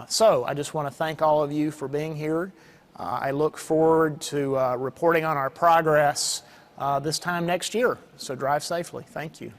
So I just want to thank all of you for being here. I look forward to reporting on our progress this time next year, so drive safely. Thank you.